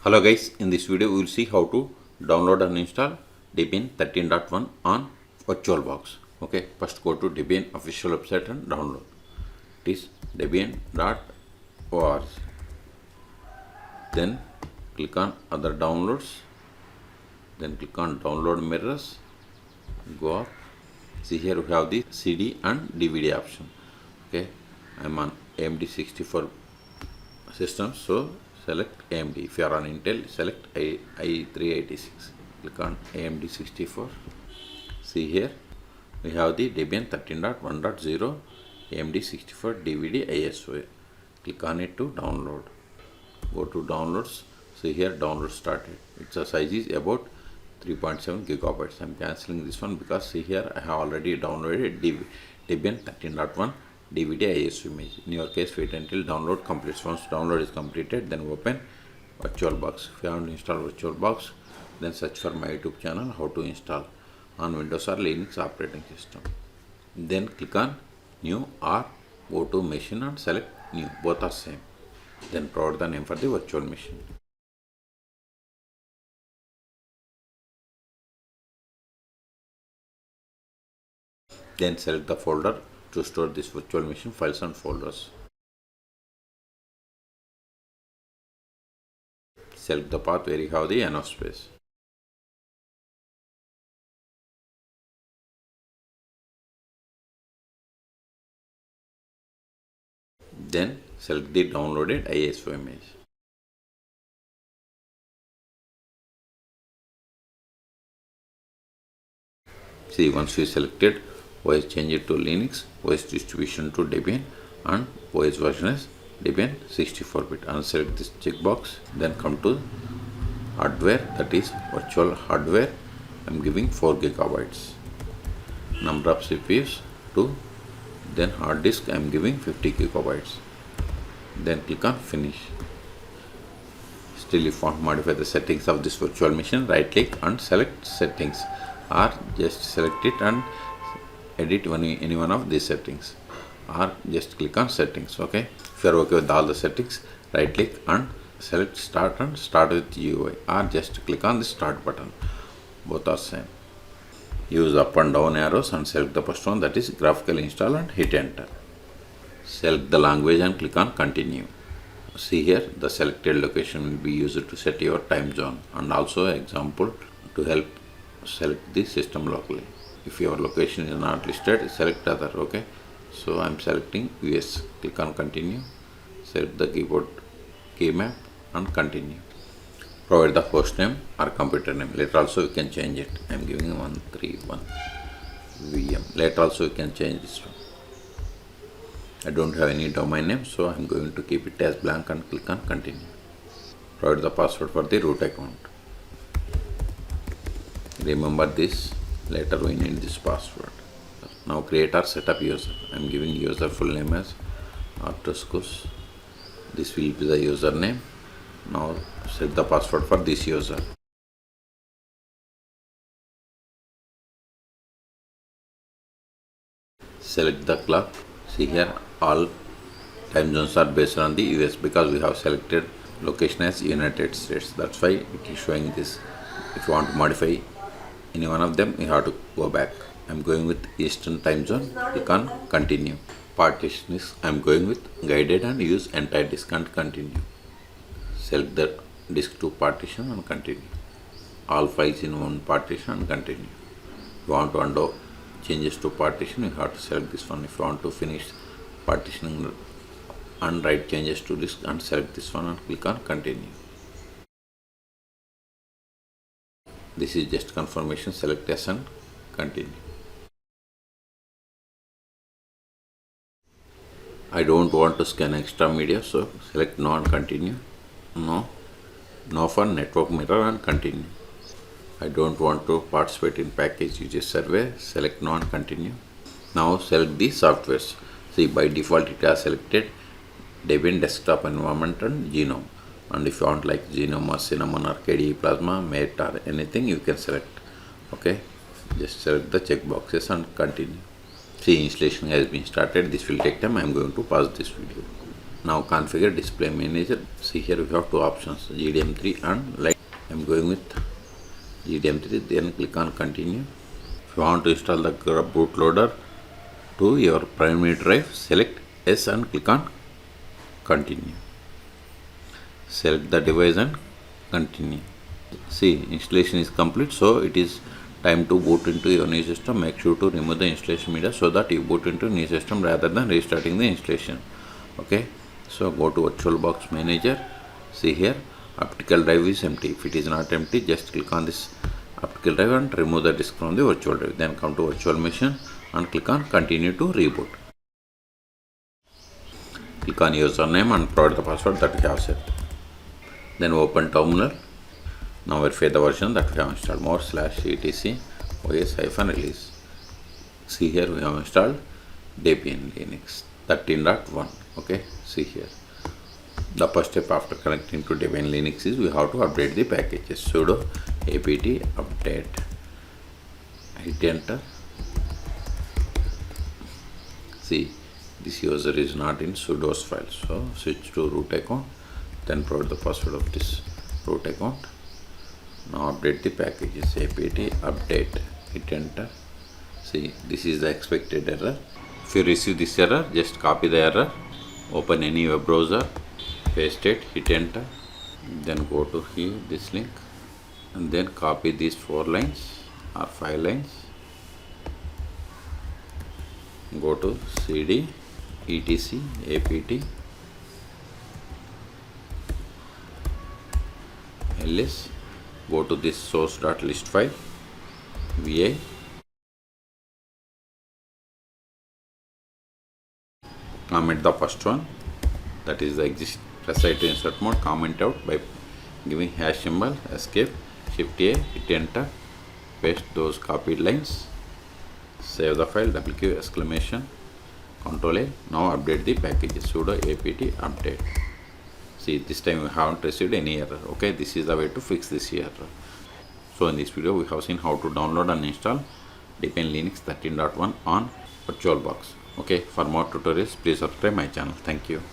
Hello guys, in this video we will see how to download and install Debian 13.1 on VirtualBox. Okay, first go to Debian official website and download. It is debian.org. Then click on other downloads. Then click on download mirrors. Go up. See here we have the CD and DVD option. Okay, I am on AMD 64 system, so select AMD. If you are on Intel, select i386. Click on AMD 64. See here we have the Debian 13.1.0 AMD 64 DVD ISO. Click on it to download. Go to downloads. See here download started. Its size is about 3.7 gigabytes. I am cancelling this one because see here I have already downloaded Debian 13.1 DVD ISO image. In your case, wait until download completes. Once download is completed, then open VirtualBox. If you haven't installed VirtualBox, then search for my YouTube channel how to install on Windows or Linux operating system. Then click on new or go to machine and select new. Both are same. Then provide the name for the virtual machine. Then select the folder to store this virtual machine files and folders. Select the path where you have the enough space. Then select the downloaded ISO image. See, once we selected, OS change it to Linux, OS distribution to Debian, and OS version is Debian 64-bit. Unselect this checkbox, then come to hardware, that is virtual hardware. I am giving 4 gigabytes. Number of CPUs 2. Then hard disk I am giving 50 gigabytes. Then click on finish. Still, if you want to modify the settings of this virtual machine, right click and select settings, or just select it and edit any one of these settings, or just click on settings. Okay, if you are okay with all the settings, right click and select start and start with GUI, or just click on the start button. Both are same. Use up and down arrows and select the first one, that is graphical install, and hit enter. Select the language and click on continue. See here the selected location will be used to set your time zone, and also example to help select the system locally. If your location is not listed, select other. Okay, so I am selecting US. Click on continue. Select the keyboard key map and continue. Provide the host name or computer name. Later also you can change it. I am giving 131 VM. Later also you can change this one. I don't have any domain name, so I am going to keep it as blank and click on continue. Provide the password for the root account. Remember this. Later we need this password. Now create or set up user. I am giving user full name as Artuskus. This will be the username. Now set the password for this user. Select the clock. See here all time zones are based on the US because we have selected location as United States. That's why it is showing this. If you want to modify any one of them, you have to go back. I am going with Eastern time zone. Click on continue. Partition is I am going with guided and use entire disk and continue. Select the disk to partition and continue. All files in one partition and continue. If you want to undo changes to partition, you have to select this one. If you want to finish partitioning and write changes to disk, and select this one and click on continue. This is just confirmation. Select yes and continue. I don't want to scan extra media, so select no and continue. No for network mirror and continue. I don't want to participate in package usage survey. Select no and continue. Now select the softwares. See, by default it has selected Debian desktop environment and Genome. And if you want like Genome or Cinnamon or KDE Plasma, Mate or anything, you can select. Okay, just select the checkboxes and continue. See, installation has been started. This will take time. I am going to pause this video. Now configure display manager. See here we have two options, GDM3 and light. I am going with GDM3, then click on continue. If you want to install the bootloader to your primary drive, select yes and click on continue. Select the device and continue. See, installation is complete, so it is time to boot into your new system. Make sure to remove the installation media so that you boot into new system rather than restarting the installation. Okay, so go to VirtualBox manager. See here, optical drive is empty. If it is not empty, just click on this optical drive and remove the disk from the virtual drive. Then come to virtual machine and click on continue to reboot. Click on username and provide the password that we have set. Then open terminal. Now verify the version that we have installed, more/etc os-release. See here we have installed Debian Linux 13.1. Okay, see here. The first step after connecting to Debian Linux is we have to update the packages. Sudo apt update. Hit enter. See, this user is not in sudo's file, so switch to root account, then provide the password of this root account. Now update the packages, apt update, hit enter. See, this is the expected error. If you receive this error, just copy the error, open any web browser, paste it, hit enter, then go to here this link and then copy these 4 lines or 5 lines, go to cd etc apt ls, go to this source.list file, vi, comment the first one, that is the exist, press I to insert mode, comment out by giving hash symbol, escape, shift A, hit enter, paste those copied lines, save the file, WQ exclamation, Ctrl A. Now update the packages, sudo apt update. See, this time we haven't received any error. Okay, this is the way to fix this error. So in this video we have seen how to download and install Debian Linux 13.1 on VirtualBox. Okay, for more tutorials please subscribe my channel. Thank you.